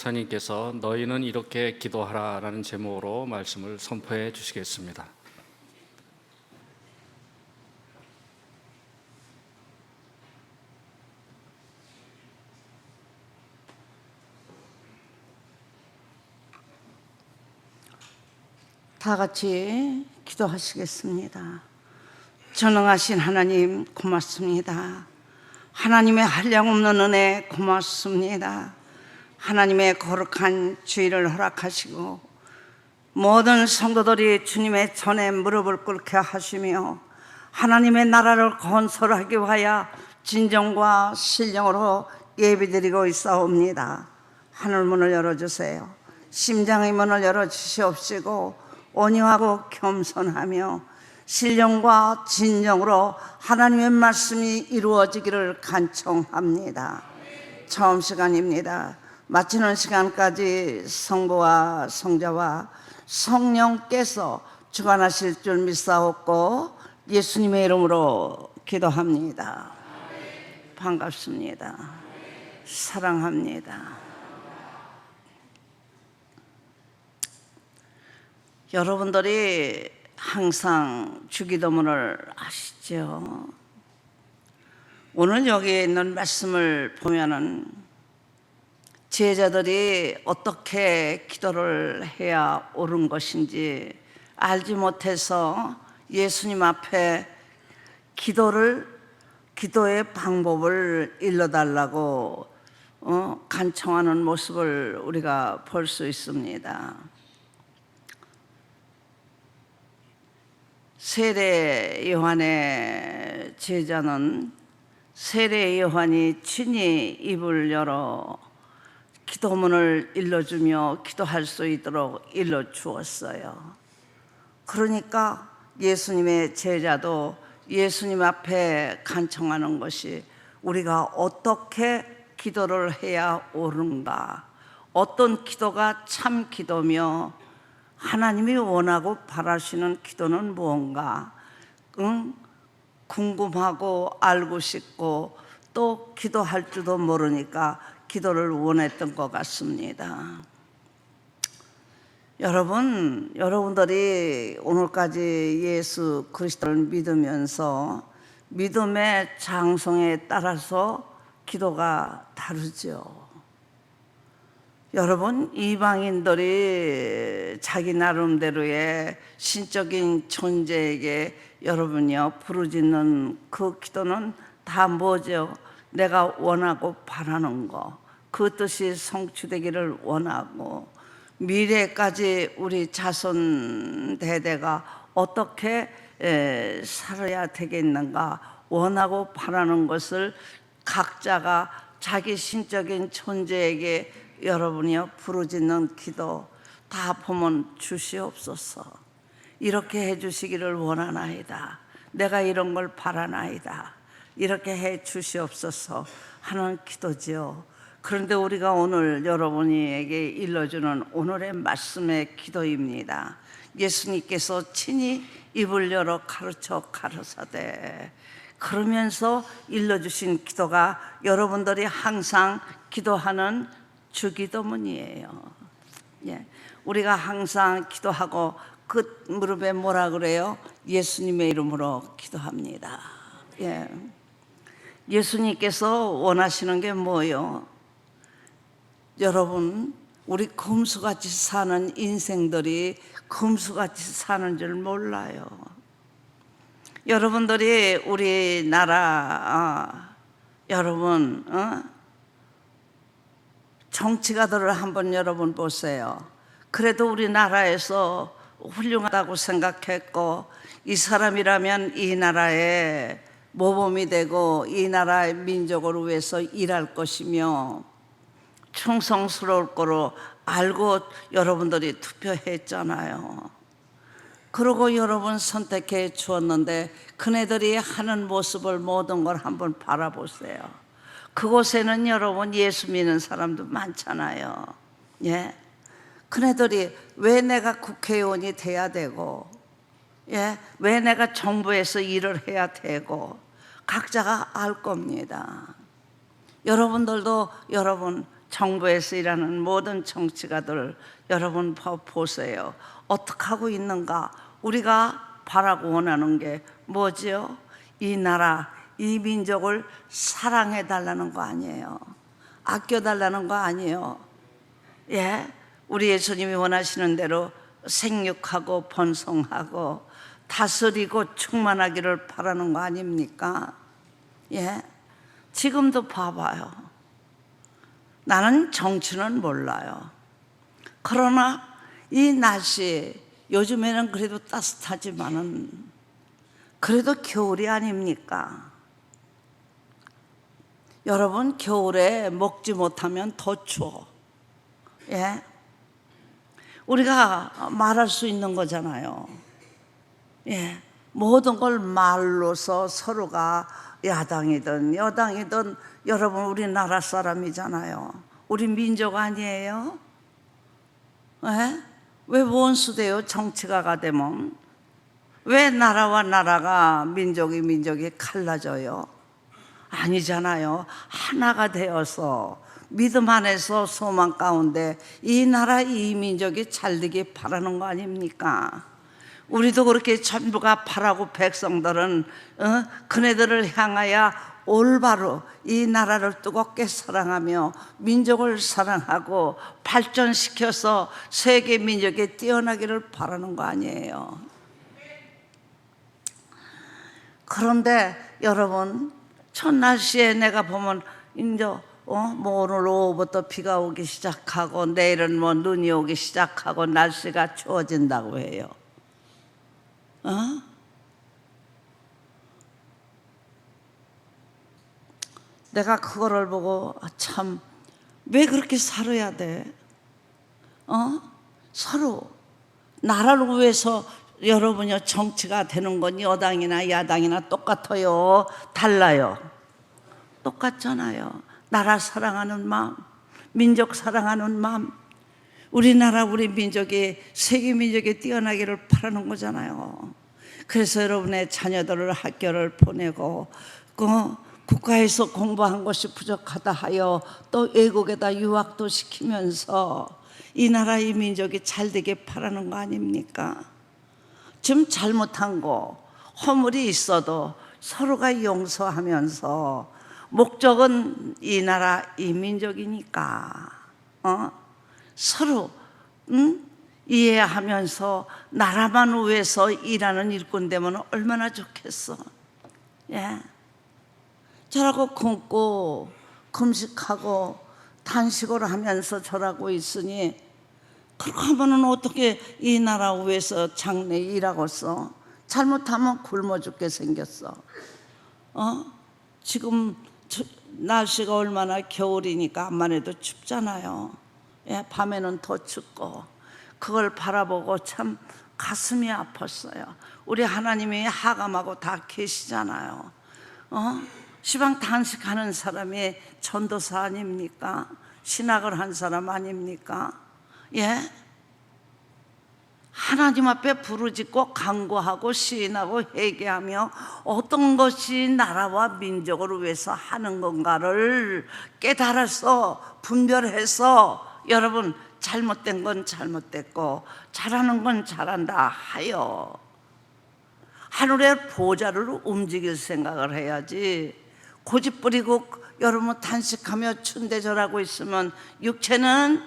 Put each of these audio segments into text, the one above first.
목사님께서 너희는 이렇게 기도하라 라는 제목으로 말씀을 선포해 주시겠습니다. 다 같이 기도하시겠습니다. 전능하신 하나님 고맙습니다. 하나님의 한량없는 은혜 고맙습니다. 하나님의 거룩한 주일을 허락하시고 모든 성도들이 주님의 전에 무릎을 꿇게 하시며 하나님의 나라를 건설하기 위하여 진정과 신령으로 예비드리고 있사옵니다. 하늘문을 열어주세요. 심장의 문을 열어주시옵시고 온유하고 겸손하며 신령과 진정으로 하나님의 말씀이 이루어지기를 간청합니다. 처음 시간입니다. 마치는 시간까지 성부와 성자와 성령께서 주관하실 줄 믿사옵고 예수님의 이름으로 기도합니다. 반갑습니다. 사랑합니다. 여러분들이 항상 주기도문을 하시죠. 오늘 여기 있는 말씀을 보면은 제자들이 어떻게 기도를 해야 옳은 것인지 알지 못해서 예수님 앞에 기도의 방법을 일러달라고 간청하는 모습을 우리가 볼 수 있습니다. 세례 요한의 제자는 세례 요한이 친히 입을 열어 기도문을 일러주며 기도할 수 있도록 일러주었어요. 그러니까 예수님의 제자도 예수님 앞에 간청하는 것이 우리가 어떻게 기도를 해야 옳은가, 어떤 기도가 참 기도며 하나님이 원하고 바라시는 기도는 무언가 궁금하고 알고 싶고 또 기도할 줄도 모르니까 기도를 원했던 것 같습니다. 여러분들이 오늘까지 예수 그리스도를 믿으면서 믿음의 장성에 따라서 기도가 다르죠. 여러분, 이방인들이 자기 나름대로의 신적인 존재에게 여러분이요 부르짖는 그 기도는 다 뭐죠? 내가 원하고 바라는 거, 그 뜻이 성취되기를 원하고 미래까지 우리 자손 대대가 어떻게 살아야 되겠는가 원하고 바라는 것을 각자가 자기 신적인 존재에게 여러분이요 부르짖는 기도 다 보면 주시옵소서. 이렇게 해주시기를 원하나이다. 내가 이런 걸 바라나이다. 이렇게 해 주시옵소서 하는 기도지요. 그런데 우리가 오늘 여러분에게 일러주는 오늘의 말씀의 기도입니다. 예수님께서 친히 입을 열어 가르사되 그러면서 일러주신 기도가 여러분들이 항상 기도하는 주기도문이에요. 우리가 항상 기도하고 그 무릎에 뭐라 그래요? 예수님의 이름으로 기도합니다. 예수님께서 원하시는 게 뭐예요? 여러분, 우리 금수같이 사는 인생들이 금수같이 사는 줄 몰라요. 여러분들이 우리나라 여러분 정치가들을 한번 여러분 보세요. 그래도 우리나라에서 훌륭하다고 생각했고 이 사람이라면 이 나라의 모범이 되고 이 나라의 민족을 위해서 일할 것이며 충성스러울 거로 알고 여러분들이 투표했잖아요. 그러고 여러분 선택해 주었는데 그네들이 하는 모습을 모든 걸 한번 바라보세요. 그곳에는 여러분 예수 믿는 사람도 많잖아요. 그네들이 왜 내가 국회의원이 돼야 되고 왜 내가 정부에서 일을 해야 되고 각자가 알 겁니다. 여러분들도 여러분 정부에서 일하는 모든 정치가들 여러분 보세요. 어떻게 하고 있는가? 우리가 바라고 원하는 게 뭐지요? 이 나라, 이 민족을 사랑해 달라는 거 아니에요. 아껴 달라는 거 아니에요. 예, 우리 예수님이 원하시는 대로 생육하고 번성하고 다스리고 충만하기를 바라는 거 아닙니까? 예, 지금도 봐봐요. 나는 정치는 몰라요. 그러나 이 날씨, 요즘에는 그래도 따뜻하지만은 그래도 겨울이 아닙니까? 여러분, 겨울에 먹지 못하면 더 추워. 예, 우리가 말할 수 있는 거잖아요. 예, 모든 걸 말로서 서로가 야당이든 여당이든 여러분 우리나라 사람이잖아요. 우리 민족 아니에요? 예? 왜 원수돼요? 정치가가 되면 왜 나라와 나라가 민족이 갈라져요? 아니잖아요. 하나가 되어서 믿음 안에서 소망 가운데 이 나라 이 민족이 잘되길 바라는 거 아닙니까? 우리도 그렇게 전부가 바라고 백성들은 그네들을 향하여 올바로 이 나라를 뜨겁게 사랑하며 민족을 사랑하고 발전시켜서 세계 민족에 뛰어나기를 바라는 거 아니에요. 그런데 여러분, 첫날씨에 내가 보면 이제 뭐 오늘 오후부터 비가 오기 시작하고 내일은 뭐 눈이 오기 시작하고 날씨가 추워진다고 해요. 내가 그거를 보고 참 왜 그렇게 살아야 돼? 서로 나라를 위해서 여러분이 정치가 되는 건 여당이나 야당이나 똑같아요? 달라요? 똑같잖아요. 나라 사랑하는 마음, 민족 사랑하는 마음, 우리나라 우리 민족이 세계 민족에 뛰어나기를 바라는 거잖아요. 그래서 여러분의 자녀들을 학교를 보내고 국가에서 공부한 것이 부족하다 하여 또 외국에다 유학도 시키면서 이 나라 이 민족이 잘되게 바라는 거 아닙니까? 지금 잘못한 거 허물이 있어도 서로가 용서하면서 목적은 이 나라 이 민족이니까 서로 이해하면서 나라만 위해서 일하는 일꾼 되면 얼마나 좋겠어. 예. 저라고 굶고 금식하고 단식을 하면서 저라고 있으니 그렇게 하면은 어떻게 이 나라 위해서 장래 일하겠어? 잘못하면 굶어 죽게 생겼어. 지금 날씨가 얼마나 겨울이니까 암만 해도 춥잖아요. 예, 밤에는 더 춥고 그걸 바라보고 참 가슴이 아팠어요. 우리 하나님이 하감하고 다 계시잖아요. 시방 단식하는 사람이 전도사 아닙니까? 신학을 한 사람 아닙니까? 예? 하나님 앞에 부르짖고 간구하고 시인하고 회개하며 어떤 것이 나라와 민족을 위해서 하는 건가를 깨달아서 분별해서 여러분 잘못된 건 잘못됐고 잘하는 건 잘한다 하여 하늘의 보좌를 움직일 생각을 해야지. 고집 부리고 여러분 단식하며 춘대절하고 있으면 육체는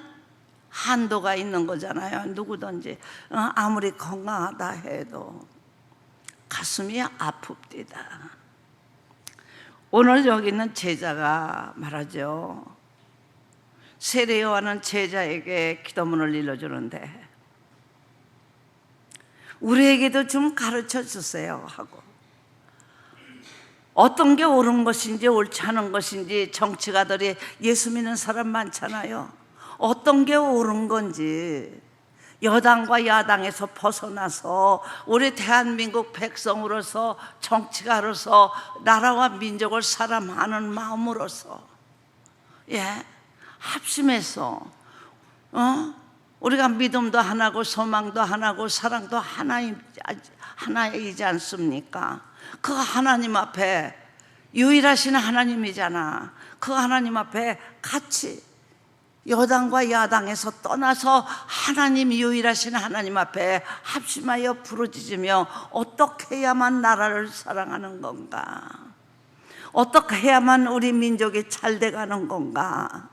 한도가 있는 거잖아요. 누구든지 아무리 건강하다 해도 가슴이 아픕니다. 오늘 여기 있는 제자가 말하죠. 세례 요한은 제자에게 기도문을 일러주는데 우리에게도 좀 가르쳐 주세요 하고, 어떤 게 옳은 것인지 옳지 않은 것인지 정치가들이 예수 믿는 사람 많잖아요. 어떤 게 옳은 건지 여당과 야당에서 벗어나서 우리 대한민국 백성으로서 정치가로서 나라와 민족을 사랑하는 마음으로서 합심해서 우리가 믿음도 하나고 소망도 하나고 사랑도 하나이지 않습니까? 그 하나님 앞에 유일하신 하나님이잖아. 그 하나님 앞에 같이 여당과 야당에서 떠나서 하나님, 유일하신 하나님 앞에 합심하여 부르짖으며 어떻게 해야만 나라를 사랑하는 건가? 어떻게 해야만 우리 민족이 잘 돼가는 건가?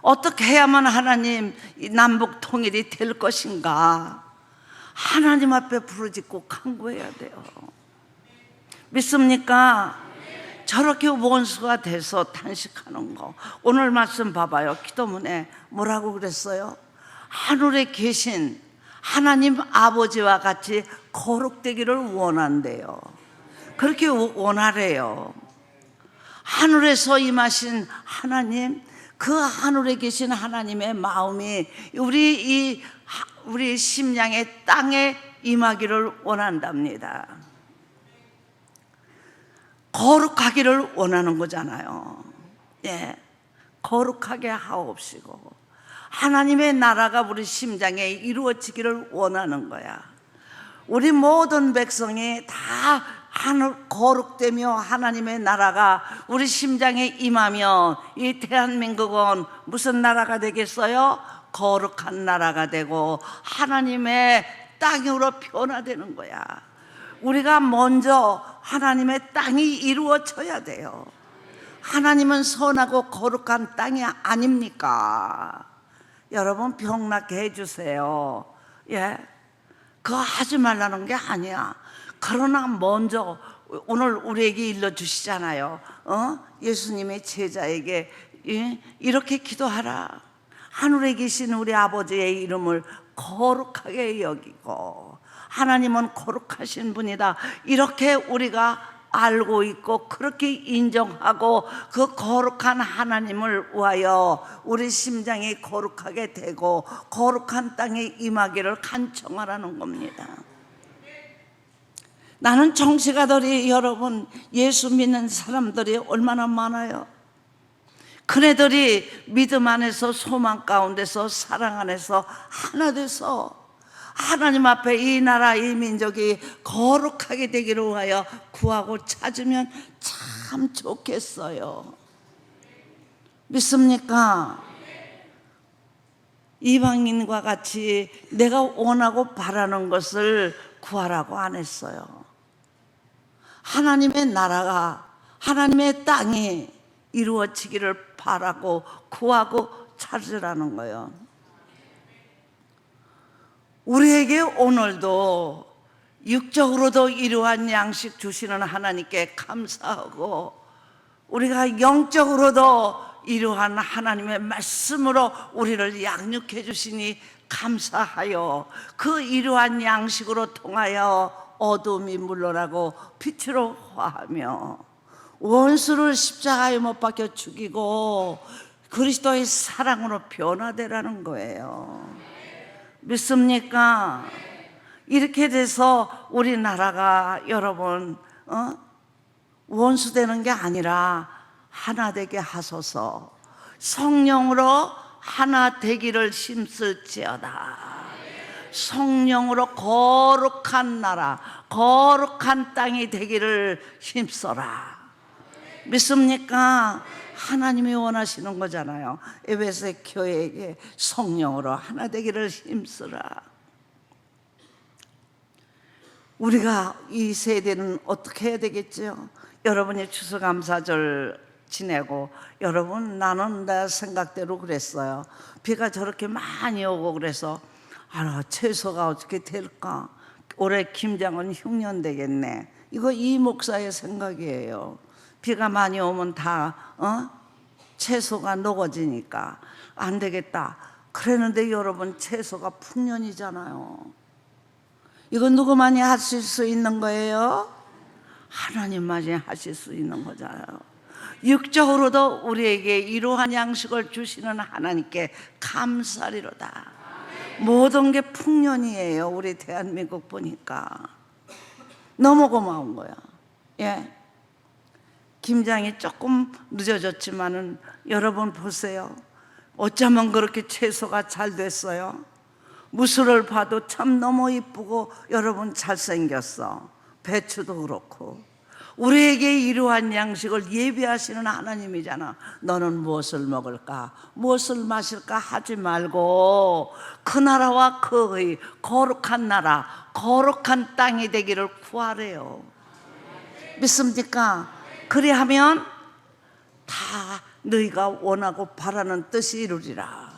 어떻게 해야만 하나님 남북 통일이 될 것인가? 하나님 앞에 부르짖고 간구해야 돼요. 믿습니까? 저렇게 원수가 돼서 탄식하는 거. 오늘 말씀 봐봐요. 기도문에 뭐라고 그랬어요? 하늘에 계신 하나님 아버지와 같이 거룩되기를 원한대요. 그렇게 원하래요. 하늘에서 임하신 하나님, 그 하늘에 계신 하나님의 마음이 우리 심령의 땅에 임하기를 원한답니다. 거룩하기를 원하는 거잖아요. 예, 거룩하게 하옵시고 하나님의 나라가 우리 심장에 이루어지기를 원하는 거야. 우리 모든 백성이 다 거룩되며 하나님의 나라가 우리 심장에 임하면 이 대한민국은 무슨 나라가 되겠어요? 거룩한 나라가 되고 하나님의 땅으로 변화되는 거야. 우리가 먼저 하나님의 땅이 이루어져야 돼요. 하나님은 선하고 거룩한 땅이 아닙니까? 여러분, 병낫게 해주세요. 예, 그거 하지 말라는 게 아니야. 그러나 먼저 오늘 우리에게 일러주시잖아요. 예수님의 제자에게 이렇게 기도하라. 하늘에 계신 우리 아버지의 이름을 거룩하게 여기고 하나님은 거룩하신 분이다. 이렇게 우리가 알고 있고 그렇게 인정하고 그 거룩한 하나님을 위하여 우리 심장이 거룩하게 되고 거룩한 땅에 임하기를 간청하라는 겁니다. 나는 정치가들이, 여러분, 예수 믿는 사람들이 얼마나 많아요. 그네들이 믿음 안에서, 소망 가운데서, 사랑 안에서 하나 돼서 하나님 앞에 이 나라, 이 민족이 거룩하게 되기를 위하여 구하고 찾으면 참 좋겠어요. 믿습니까? 이방인과 같이 내가 원하고 바라는 것을 구하라고 안 했어요. 하나님의 나라가, 하나님의 땅이 이루어지기를 바라고 구하고 찾으라는 거예요. 우리에게 오늘도 육적으로도 이러한 양식 주시는 하나님께 감사하고 우리가 영적으로도 이러한 하나님의 말씀으로 우리를 양육해 주시니 감사하여 그 이러한 양식으로 통하여 어둠이 물러나고 빛으로 화하며 원수를 십자가에 못 박혀 죽이고 그리스도의 사랑으로 변화되라는 거예요. 믿습니까? 이렇게 돼서 우리나라가, 여러분, 원수 되는 게 아니라 하나 되게 하소서. 성령으로 하나 되기를 힘쓸지어다. 성령으로 거룩한 나라, 거룩한 땅이 되기를 힘써라. 믿습니까? 하나님이 원하시는 거잖아요. 에베소 교회에게 성령으로 하나 되기를 힘쓰라. 우리가 이 세대는 어떻게 해야 되겠죠? 여러분이 추수감사절 지내고, 여러분, 나는 내 생각대로 그랬어요. 비가 저렇게 많이 오고 그래서 채소가 어떻게 될까? 올해 김장은 흉년 되겠네. 이거 이 목사의 생각이에요. 비가 많이 오면 다 채소가 녹아지니까 안 되겠다. 그랬는데 여러분, 채소가 풍년이잖아요. 이거 누구만이 하실 수 있는 거예요? 하나님만이 하실 수 있는 거잖아요. 육적으로도 우리에게 이러한 양식을 주시는 하나님께 감사리로다. 모든 게 풍년이에요. 우리 대한민국 보니까 너무 고마운 거야. 예, 김장이 조금 늦어졌지만은 여러분 보세요. 어쩌면 그렇게 채소가 잘 됐어요. 무술을 봐도 참 너무 이쁘고 여러분 잘생겼어. 배추도 그렇고 우리에게 이러한 양식을 예비하시는 하나님이잖아. 너는 무엇을 먹을까, 무엇을 마실까 하지 말고 그 나라와 그 의, 거룩한 나라, 거룩한 땅이 되기를 구하래요. 믿습니까? 그리하면 다 너희가 원하고 바라는 뜻이 이루리라.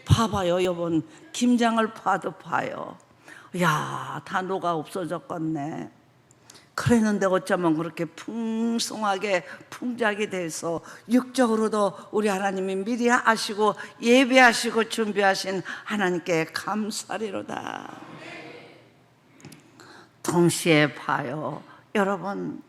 봐봐요, 여러분. 김장을 봐도 봐요. 야, 다 녹아 없어졌겠네. 그랬는데 어쩌면 그렇게 풍성하게 풍작이 돼서 육적으로도 우리 하나님이 미리 아시고 예배하시고 준비하신 하나님께 감사리로다. 동시에 봐요, 여러분.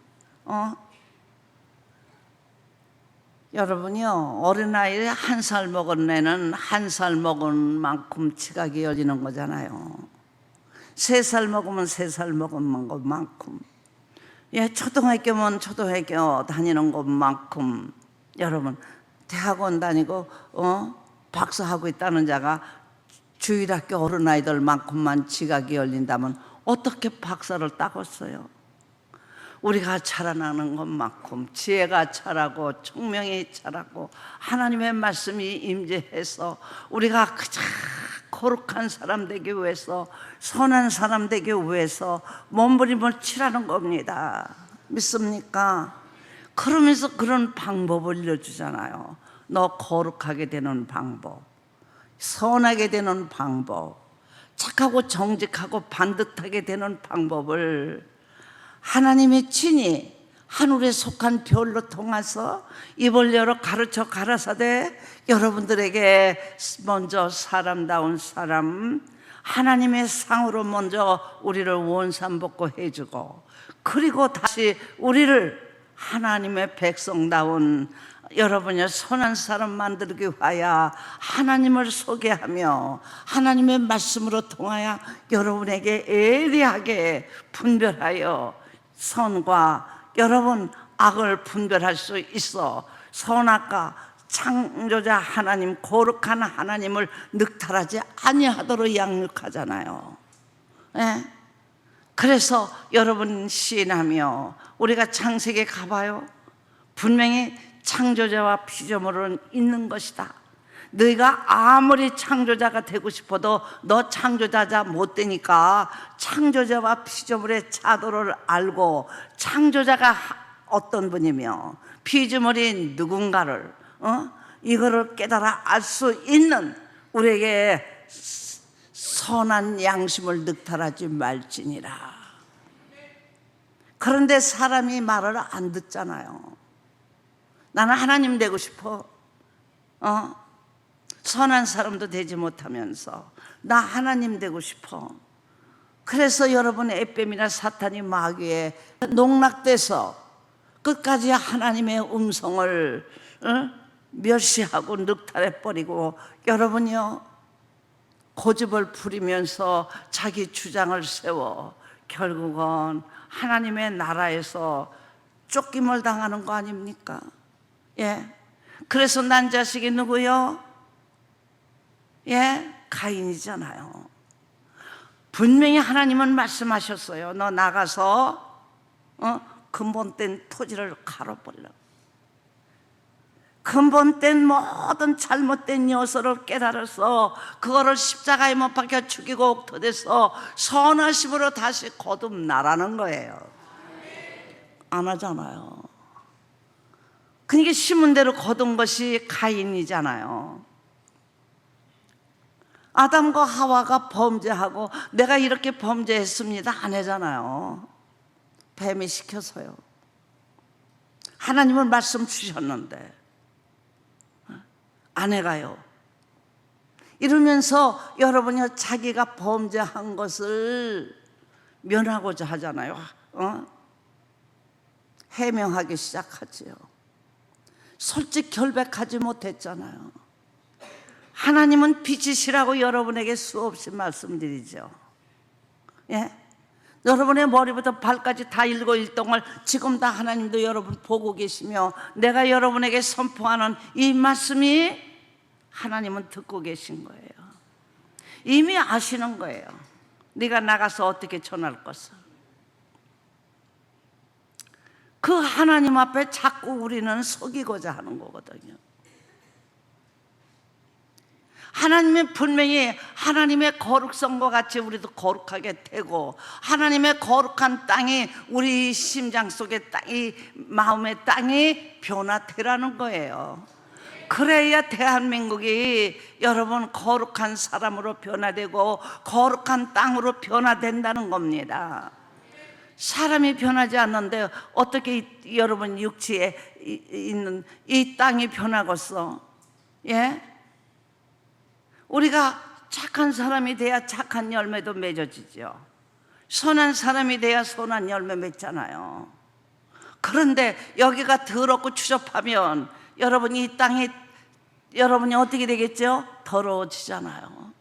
여러분이요, 어린아이 1살 먹은 애는 1살 먹은 만큼 지각이 열리는 거잖아요. 3살 먹으면 3살 먹은 것만큼, 예, 초등학교면 초등학교 다니는 것만큼, 여러분, 대학원 다니고 박사하고 있다는 자가 주일학교 어린아이들만큼만 지각이 열린다면 어떻게 박사를 따겠어요? 우리가 자라나는 것만큼 지혜가 자라고 총명이 자라고 하나님의 말씀이 임재해서 우리가 가장 거룩한 사람 되기 위해서, 선한 사람 되기 위해서 몸부림을 치라는 겁니다. 믿습니까? 그러면서 그런 방법을 알려주잖아요. 너 거룩하게 되는 방법, 선하게 되는 방법, 착하고 정직하고 반듯하게 되는 방법을 하나님이 친히 하늘에 속한 별로 통해서 입을 열어 가르쳐 가라사대 여러분들에게 먼저 사람다운 사람, 하나님의 상으로 먼저 우리를 원산복고 해주고, 그리고 다시 우리를 하나님의 백성다운 여러분의 선한 사람 만들기 위하여 하나님을 소개하며 하나님의 말씀으로 통하여 여러분에게 예리하게 분별하여 선과 여러분 악을 분별할 수 있어 선악과 창조자 하나님, 거룩한 하나님을 늑탈하지 아니하도록 양육하잖아요. 예? 그래서 여러분 시인하며 우리가 창세기에 가봐요. 분명히 창조자와 피조물은 있는 것이다. 너희가 아무리 창조자가 되고 싶어도 너 창조자자 못 되니까 창조자와 피조물의 차도를 알고 창조자가 어떤 분이며 피조물이 누군가를 이거를 깨달아 알 수 있는 우리에게 선한 양심을 늑탈하지 말지니라. 그런데 사람이 말을 안 듣잖아요. 나는 하나님 되고 싶어. 선한 사람도 되지 못하면서 나 하나님 되고 싶어. 그래서 여러분의 에뱀이나 사탄이 마귀에 농락돼서 끝까지 하나님의 음성을 멸시하고 늑탈해버리고 여러분이요 고집을 부리면서 자기 주장을 세워 결국은 하나님의 나라에서 쫓김을 당하는 거 아닙니까? 예. 그래서 난 자식이 누구요? 예, 가인이잖아요. 분명히 하나님은 말씀하셨어요. 너 나가서 근본된 토지를 갈아버리라. 근본된 모든 잘못된 요소를 깨달아서 그거를 십자가에 못 박혀 죽이고 옥토돼서 선하심으로 다시 거듭나라는 거예요. 안 하잖아요. 그러니까 심은 대로 거둔 것이 가인이잖아요. 아담과 하와가 범죄하고 내가 이렇게 범죄했습니다 안 하잖아요. 뱀이 시켜서요. 하나님은 말씀 주셨는데 안 해가요. 이러면서 여러분이 자기가 범죄한 것을 면하고자 하잖아요. 해명하기 시작하지요. 솔직 결백하지 못했잖아요. 하나님은 빛이시라고 여러분에게 수없이 말씀드리죠. 예? 여러분의 머리부터 발까지 다 일거일동을 지금 다 하나님도 여러분 보고 계시며 내가 여러분에게 선포하는 이 말씀이 하나님은 듣고 계신 거예요. 이미 아시는 거예요. 네가 나가서 어떻게 전할 것을. 그 하나님 앞에 자꾸 우리는 속이고자 하는 거거든요. 하나님은 분명히 하나님의 거룩성과 같이 우리도 거룩하게 되고, 하나님의 거룩한 땅이 우리 심장 속의 땅이, 마음의 땅이 변화되라는 거예요. 그래야 대한민국이 여러분 거룩한 사람으로 변화되고 거룩한 땅으로 변화된다는 겁니다. 사람이 변하지 않는데 어떻게 여러분 육지에 있는 이 땅이 변하겠어? 예? 우리가 착한 사람이 돼야 착한 열매도 맺어지죠. 선한 사람이 돼야 선한 열매 맺잖아요. 그런데 여기가 더럽고 추접하면 여러분 이 땅이 여러분이 어떻게 되겠죠? 더러워지잖아요.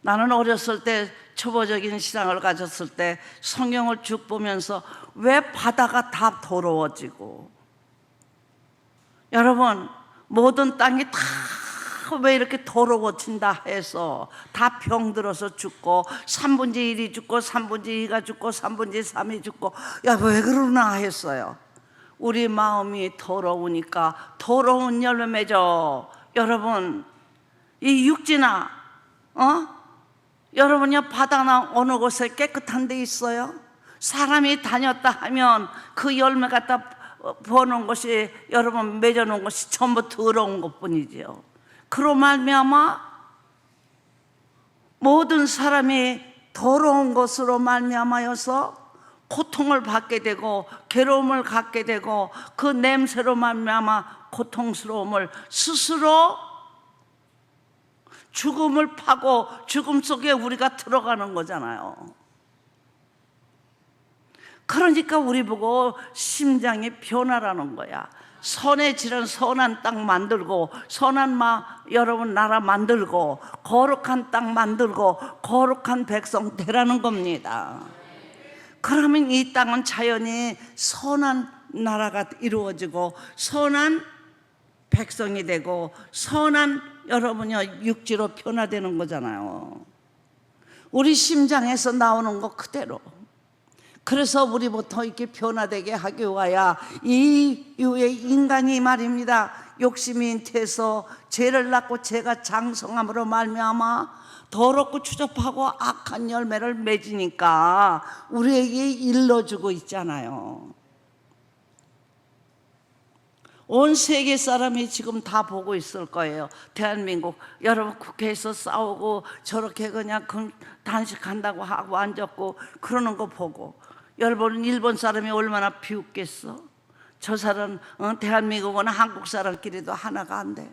나는 어렸을 때 초보적인 신앙을 가졌을 때 성경을 쭉 보면서 왜 바다가 다 더러워지고, 여러분 모든 땅이 다 왜 이렇게 더러워진다 해서 다 병들어서 죽고 3분의 1이 죽고 3분의 2가 죽고 3분의 3이 죽고, 야 왜 그러나 했어요. 우리 마음이 더러우니까 더러운 열매 맺어. 여러분 이 육지나 여러분이 바다나 어느 곳에 깨끗한 데 있어요? 사람이 다녔다 하면 그 열매 갖다 버는 것이, 여러분 맺어놓은 것이 전부 더러운 것뿐이지요. 그로 말미암아 모든 사람이 더러운 것으로 말미암아여서 고통을 받게 되고 괴로움을 갖게 되고, 그 냄새로 말미암아 고통스러움을 스스로 죽음을 파고 죽음 속에 우리가 들어가는 거잖아요. 그러니까 우리 보고 심장이 변화라는 거야. 선해지는 선한 땅 만들고, 선한 여러분 나라 만들고, 거룩한 땅 만들고, 거룩한 백성 되라는 겁니다. 그러면 이 땅은 자연히 선한 나라가 이루어지고 선한 백성이 되고 선한 여러분이 육지로 변화되는 거잖아요. 우리 심장에서 나오는 거 그대로. 그래서 우리부터 이렇게 변화되게 하기 위하여 이 이후에 인간이 말입니다, 욕심이 잉태해서 죄를 낳고 죄가 장성함으로 말미암아 더럽고 추접하고 악한 열매를 맺으니까 우리에게 일러주고 있잖아요. 온 세계 사람이 지금 다 보고 있을 거예요. 대한민국 여러분 국회에서 싸우고 저렇게 그냥 단식한다고 하고 앉았고 그러는 거 보고, 여러분 일본 사람이 얼마나 비웃겠어? 저 사람 대한민국은 한국 사람끼리도 하나가 안 돼.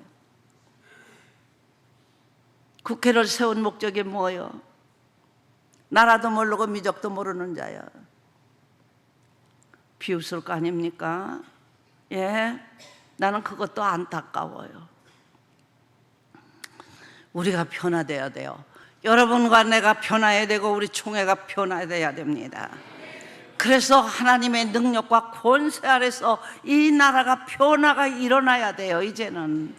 국회를 세운 목적이 뭐예요? 나라도 모르고 민족도 모르는 자야. 비웃을 거 아닙니까? 예, 나는 그것도 안타까워요. 우리가 변화돼야 돼요. 여러분과 내가 변화해야 되고 우리 총회가 변화돼야 됩니다. 그래서 하나님의 능력과 권세 아래서 이 나라가 변화가 일어나야 돼요. 이제는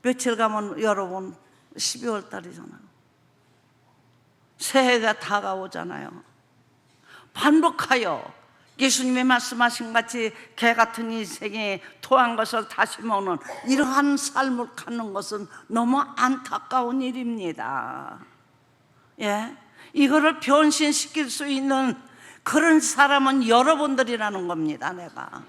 며칠 가면 여러분 12월 달이잖아요. 새해가 다가오잖아요. 반복하여 예수님이 말씀하신 같이 개 같은 인생에 토한 것을 다시 먹는 이러한 삶을 갖는 것은 너무 안타까운 일입니다. 예, 이거를 변신시킬 수 있는 그런 사람은 여러분들이라는 겁니다. 내가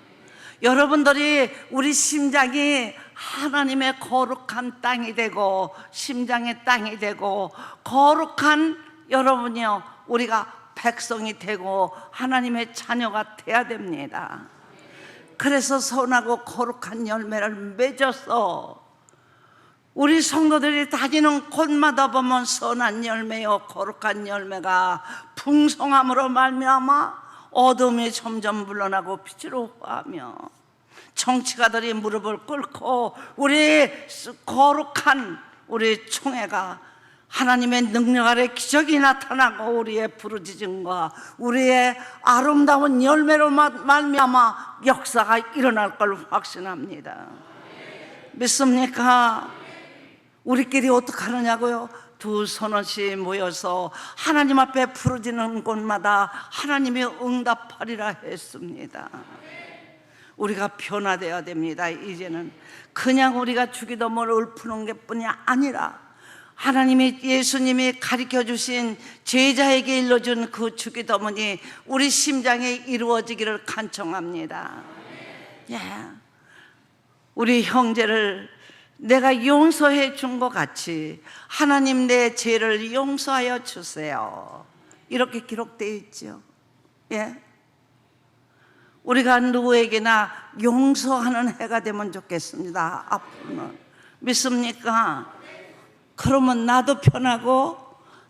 여러분들이 우리 심장이 하나님의 거룩한 땅이 되고 심장의 땅이 되고 거룩한 여러분이요 우리가 백성이 되고 하나님의 자녀가 돼야 됩니다. 그래서 선하고 거룩한 열매를 맺어서 우리 성도들이 다니는 곳마다 보면 선한 열매요 거룩한 열매가 풍성함으로 말미암아 어둠이 점점 물러나고 빛으로 화하며 정치가들이 무릎을 꿇고 우리 거룩한 우리 총회가 하나님의 능력 아래 기적이 나타나고 우리의 부르짖음과 우리의 아름다운 열매로 말미암아 역사가 일어날 걸 확신합니다. 믿습니까? 우리끼리 어떻게 하느냐고요? 두서너씩 모여서 하나님 앞에 부르짖는 곳마다 하나님이 응답하리라 했습니다. 우리가 변화되어야 됩니다. 이제는 그냥 우리가 주기도문을 읊는 것뿐이 아니라 하나님이, 예수님이 가르쳐 주신, 제자에게 일러준 그 주기도문이 우리 심장에 이루어지기를 간청합니다. 예. 우리 형제를 내가 용서해 준 것 같이 하나님 내 죄를 용서하여 주세요. 이렇게 기록되어 있죠. 예. 우리가 누구에게나 용서하는 해가 되면 좋겠습니다. 앞으로는. 믿습니까? 그러면 나도 편하고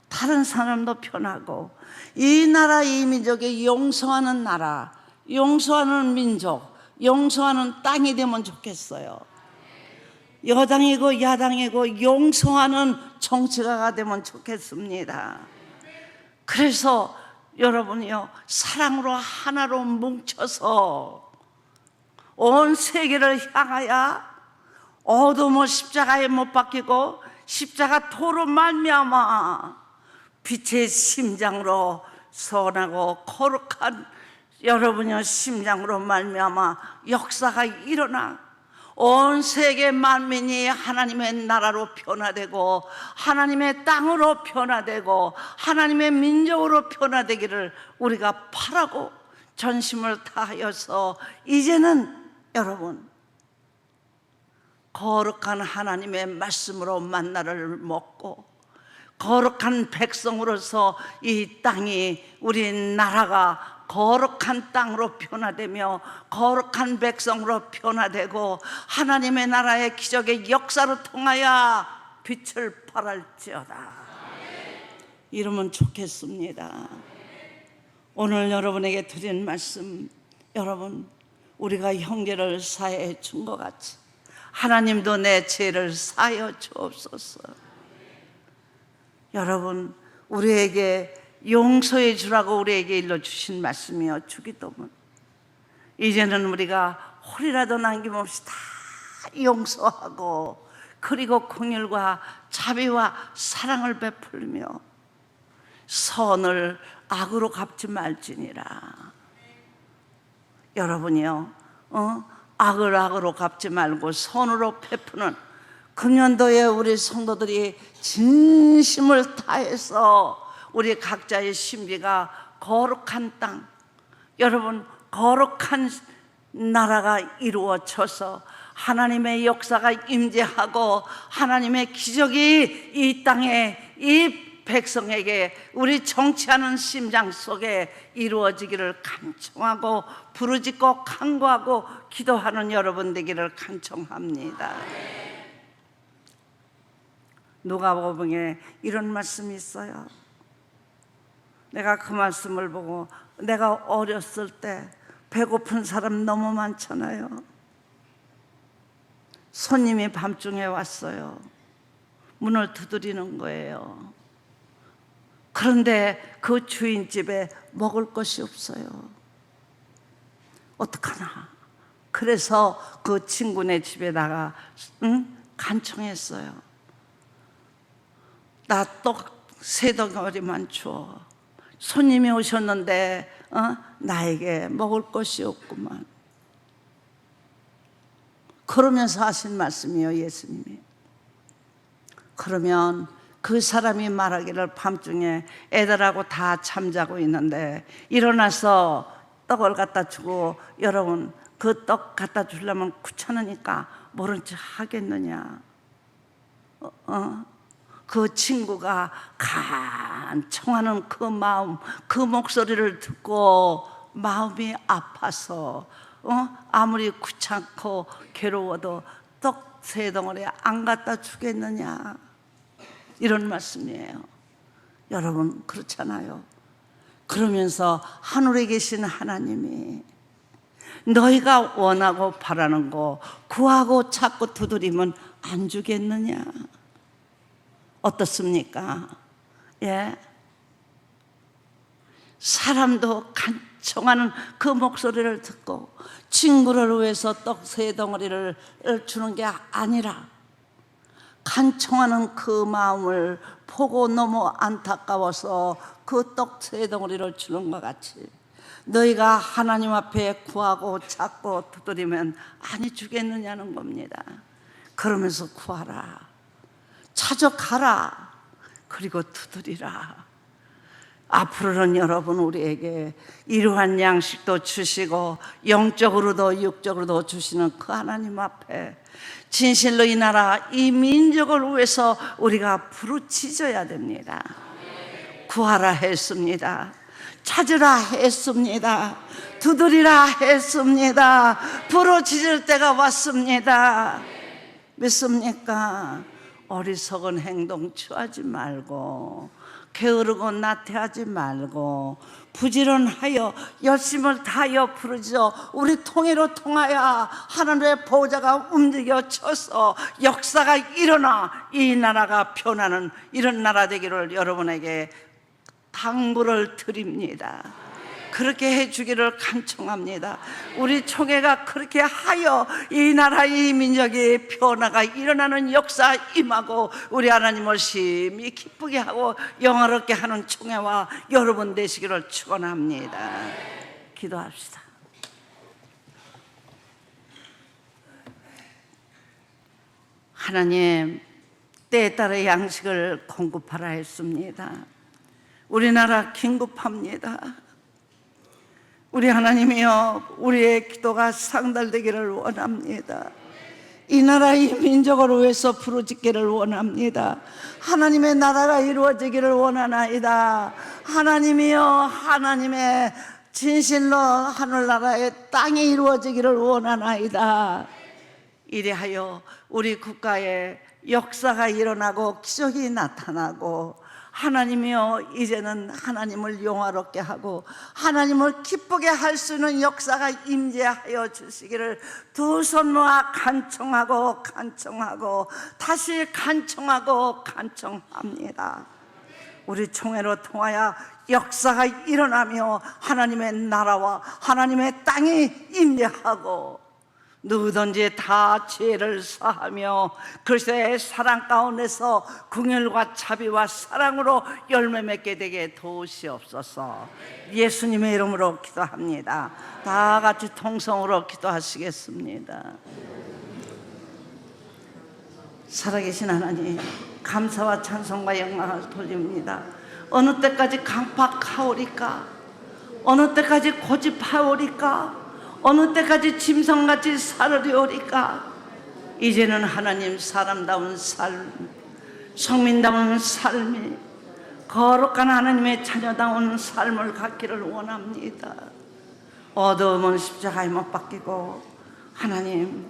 다른 사람도 편하고, 이 나라 이 민족이 용서하는 나라, 용서하는 민족, 용서하는 땅이 되면 좋겠어요. 여당이고 야당이고 용서하는 정치가가 되면 좋겠습니다. 그래서 여러분이요, 사랑으로 하나로 뭉쳐서 온 세계를 향하여 어둠을 십자가에 못 박히고 십자가 도로 말미암아 빛의 심장으로 선하고 거룩한 여러분의 심장으로 말미암아 역사가 일어나 온 세계 만민이 하나님의 나라로 변화되고 하나님의 땅으로 변화되고 하나님의 민족으로 변화되기를 우리가 바라고 전심을 다하여서 이제는 여러분 거룩한 하나님의 말씀으로 만나를 먹고 거룩한 백성으로서 이 땅이, 우리 나라가 거룩한 땅으로 변화되며 거룩한 백성으로 변화되고 하나님의 나라의 기적의 역사를 통하여 빛을 발할지어다. 이러면 좋겠습니다. 오늘 여러분에게 드린 말씀, 여러분 우리가 형제를 사해해 준 것 같이 하나님도 내 죄를 사하여 주옵소서. 여러분 우리에게 용서해 주라고 우리에게 일러주신 말씀이요, 주기도문. 이제는 우리가 홀이라도 남김없이 다 용서하고 그리고 긍휼과 자비와 사랑을 베풀며 선을 악으로 갚지 말지니라. 여러분이요, 악을 악으로 갚지 말고 선으로 베푸는 금년도에 우리 성도들이 진심을 다해서 우리 각자의 신비가 거룩한 땅, 여러분 거룩한 나라가 이루어져서 하나님의 역사가 임재하고 하나님의 기적이 이 땅에, 이 백성에게, 우리 정치하는 심장 속에 이루어지기를 간청하고 부르짖고 간구하고 기도하는 여러분 되기를 간청합니다. 누가복음에 이런 말씀이 있어요. 내가 그 말씀을 보고, 내가 어렸을 때 배고픈 사람 너무 많잖아요. 손님이 밤중에 왔어요. 문을 두드리는 거예요. 그런데 그 주인집에 먹을 것이 없어요. 어떡하나. 그래서 그 친구네 집에다가 간청했어요. 나 떡 3덩어리만 줘. 손님이 오셨는데 나에게 먹을 것이 없구만. 그러면서 하신 말씀이요, 예수님이. 그러면 그 사람이 말하기를, 밤중에 애들하고 다 잠자고 있는데 일어나서 떡을 갖다 주고, 여러분 그 떡 갖다 주려면 귀찮으니까 모른 척 하겠느냐. 그 친구가 간청하는 그 마음, 그 목소리를 듣고 마음이 아파서 아무리 귀찮고 괴로워도 떡 3덩어리 안 갖다 주겠느냐, 이런 말씀이에요. 여러분 그렇잖아요. 그러면서 하늘에 계신 하나님이 너희가 원하고 바라는 거 구하고 찾고 두드리면 안 주겠느냐. 어떻습니까? 예. 사람도 간청하는 그 목소리를 듣고 친구를 위해서 떡 3덩어리를 주는 게 아니라 간청하는 그 마음을 보고 너무 안타까워서 그 떡 세 덩어리를 주는 것 같이 너희가 하나님 앞에 구하고 찾고 두드리면 아니 주겠느냐는 겁니다. 그러면서 구하라, 찾아가라, 그리고 두드리라. 앞으로는 여러분 우리에게 이러한 양식도 주시고 영적으로도 육적으로도 주시는 그 하나님 앞에 진실로 이 나라 이 민족을 위해서 우리가 부르짖어야 됩니다. 구하라 했습니다. 찾으라 했습니다. 두드리라 했습니다. 부르짖을 때가 왔습니다. 믿습니까? 어리석은 행동 취하지 말고 게으르고 나태하지 말고 부지런하여 열심을 다하여 부르짖어 우리 통일로 통하여 하나님의 보호자가 움직여쳐서 역사가 일어나 이 나라가 변하는 이런 나라 되기를 여러분에게 당부를 드립니다. 그렇게 해주기를 간청합니다. 우리 총회가 그렇게 하여 이 나라 이 민족의 변화가 일어나는 역사 임하고 우리 하나님을 심히 기쁘게 하고 영화롭게 하는 총회와 여러분 되시기를 축원합니다. 기도합시다. 하나님, 때에 따라 양식을 공급하라 했습니다. 우리나라 긴급합니다. 우리 하나님이여, 우리의 기도가 상달되기를 원합니다. 이 나라 이 민족을 위해서 부르짖기를 원합니다. 하나님의 나라가 이루어지기를 원하나이다. 하나님이여, 하나님의 진실로 하늘나라의 땅이 이루어지기를 원하나이다. 이리하여 우리 국가에 역사가 일어나고 기적이 나타나고 하나님이여, 이제는 하나님을 영화롭게 하고 하나님을 기쁘게 할 수 있는 역사가 임재하여 주시기를 두 손 모아 간청하고 간청하고 다시 간청하고 간청합니다. 우리 총회로 통하여 역사가 일어나며 하나님의 나라와 하나님의 땅이 임재하고 누구든지 다 죄를 사하며 그리스도의 사랑 가운데서 긍휼과 자비와 사랑으로 열매 맺게 되게 도우시옵소서. 예수님의 이름으로 기도합니다. 다 같이 통성으로 기도하시겠습니다. 살아계신 하나님, 감사와 찬송과 영광을 돌립니다. 어느 때까지 강팍하오리까? 어느 때까지 고집하오리까? 어느 때까지 짐승같이 살으리오리까? 이제는 하나님, 사람다운 삶, 성민다운 삶이, 거룩한 하나님의 자녀다운 삶을 갖기를 원합니다. 어두움은 십자가에 못 박히고 하나님,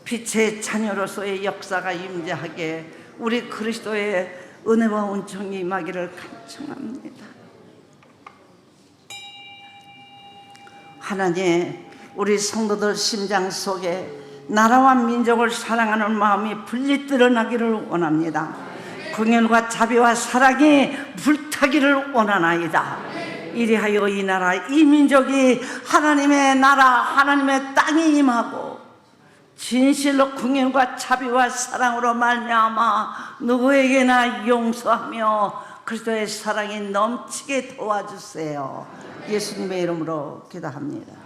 빛의 자녀로서의 역사가 임재하게 우리 그리스도의 은혜와 은총이 임하기를 간청합니다. 하나님, 우리 성도들 심장 속에 나라와 민족을 사랑하는 마음이 분리 드러나기를 원합니다. 긍휼과 자비와 사랑이 불타기를 원하나이다. 이리하여 이 나라 이 민족이 하나님의 나라 하나님의 땅이 임하고 진실로 긍휼과 자비와 사랑으로 말미암아 누구에게나 용서하며 그리스도의 사랑이 넘치게 도와주세요. 예수님의 이름으로 기도합니다.